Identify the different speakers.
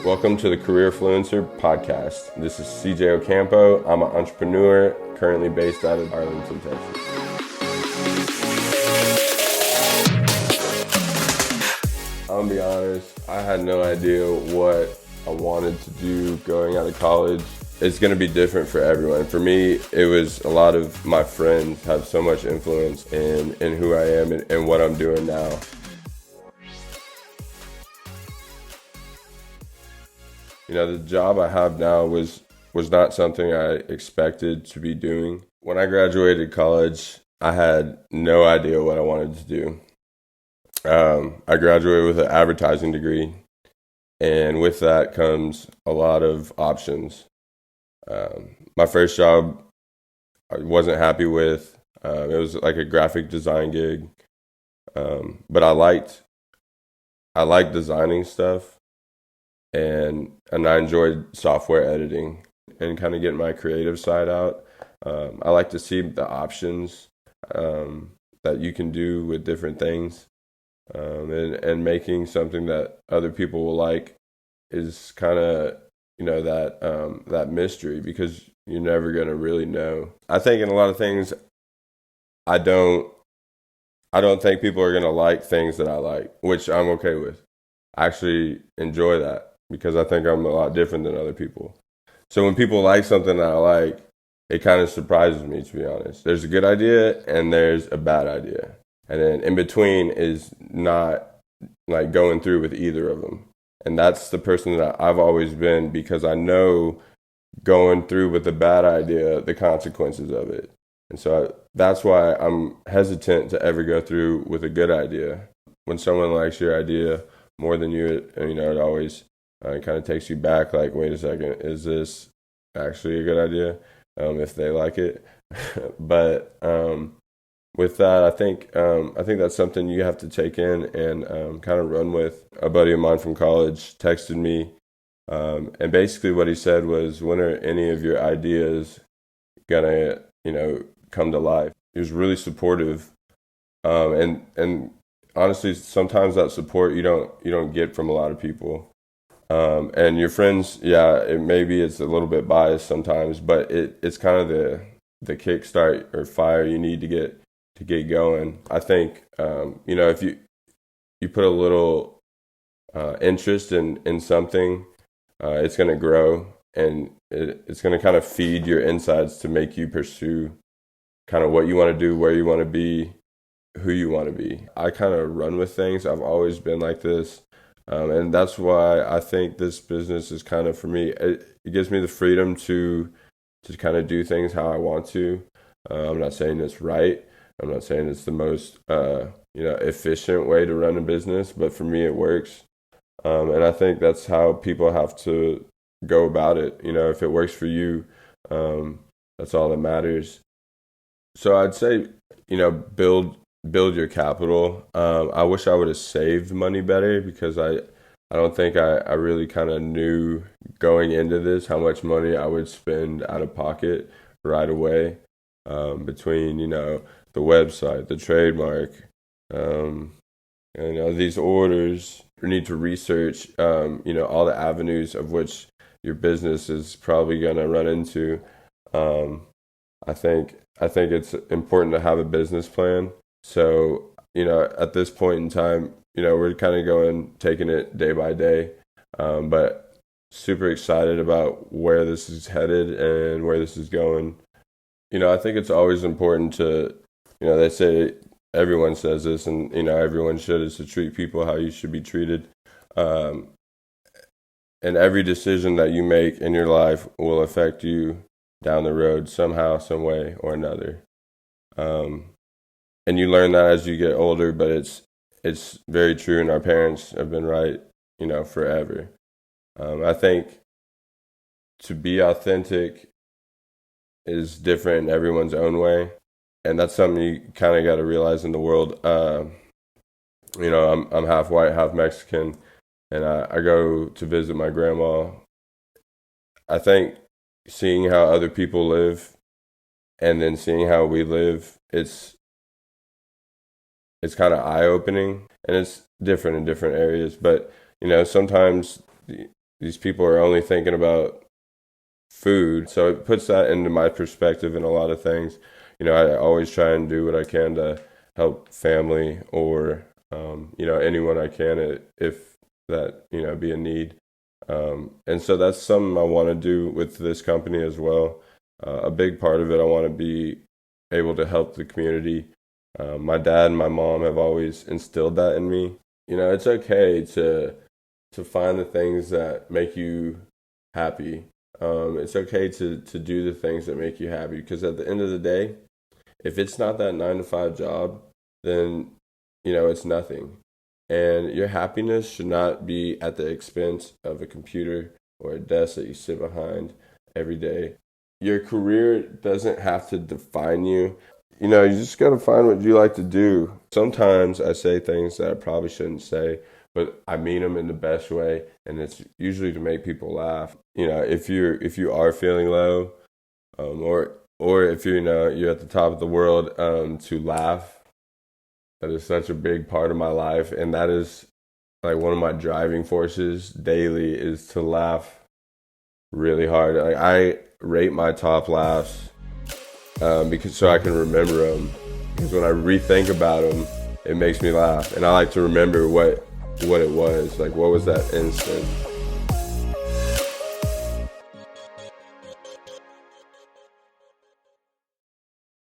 Speaker 1: Welcome to the Careerfluencer podcast. This is CJ Ocampo. I'm an entrepreneur currently based out of Arlington, Texas. I'm gonna be honest, I had no idea what I wanted to do going out of college. It's gonna be different for everyone. For me, it was a lot of my friends have so much influence in who I am and what I'm doing now. You know, the job I have now was not something I expected to be doing. When I graduated college, I had no idea what I wanted to do. I graduated with an advertising degree, and with that comes a lot of options. My first job I wasn't happy with. It was like a graphic design gig, but I liked designing stuff. And I enjoyed software editing and kind of getting my creative side out. I like to see the options that you can do with different things, and making something that other people will like is kind of that mystery, because you're never gonna really know. I think in a lot of things, I don't think people are gonna like things that I like, which I'm okay with. I actually enjoy that, because I think I'm a lot different than other people. So when people like something that I like, it kind of surprises me, to be honest. There's a good idea and there's a bad idea. And then in between is not like going through with either of them. And that's the person that I've always been, because I know going through with a bad idea, the consequences of it. And so that's why I'm hesitant to ever go through with a good idea. When someone likes your idea more than you, it always it kind of takes you back, like, wait a second, is this actually a good idea? If they like it. But with that, I think that's something you have to take in and kind of run with. A buddy of mine from college texted me, and basically what he said was, when are any of your ideas gonna, come to life? He was really supportive, and honestly, sometimes that support you don't get from a lot of people. And your friends, yeah, it's a little bit biased sometimes, but it's kind of the kickstart or fire you need to get going. I think if you put a little interest in something, it's going to grow, and it's going to kind of feed your insides to make you pursue kind of what you want to do, where you want to be, who you want to be. I kind of run with things. I've always been like this. And that's why I think this business is kind of, for me, it gives me the freedom to kind of do things how I want to. I'm not saying it's right. I'm not saying it's the most efficient way to run a business, but for me it works. And I think that's how people have to go about it. If it works for you, that's all that matters. So I'd say, build your capital. I wish I would have saved money better, because I don't think I really kind of knew going into this how much money I would spend out of pocket right away, between the website, the trademark, these orders. You need to research all the avenues of which your business is probably going to run into. I think it's important to have a business plan. So, at this point in time, we're kind of taking it day by day, but super excited about where this is headed and where this is going. I think it's always important to, they say, everyone says this, and, everyone should, is to treat people how you should be treated. And every decision that you make in your life will affect you down the road somehow, some way or another. And you learn that as you get older, but it's very true, and our parents have been right, forever. I think to be authentic is different in everyone's own way, and that's something you kind of got to realize in the world. I'm half white, half Mexican, and I go to visit my grandma. I think seeing how other people live and then seeing how we live, it's kind of eye-opening. and it's different in different areas. But sometimes these people are only thinking about food, so it puts that into my perspective in a lot of things. I always try and do what I can to help family or anyone I can if that be a need. And so that's something I want to do with this company as well. A big part of it, I want to be able to help the community. My dad and my mom have always instilled that in me. It's okay to find the things that make you happy. It's okay to do the things that make you happy, because at the end of the day, if it's not that 9 to 5 job, then it's nothing. And your happiness should not be at the expense of a computer or a desk that you sit behind every day. Your career doesn't have to define you. You just got to find what you like to do. Sometimes I say things that I probably shouldn't say, but I mean them in the best way, and it's usually to make people laugh. If you are feeling low, or if you're at the top of the world, to laugh. That is such a big part of my life, and that is like one of my driving forces daily, is to laugh really hard. Like, I rate my top laughs because so I can remember them. Because when I rethink about them, it makes me laugh, and I like to remember what it was. Like, what was that instant?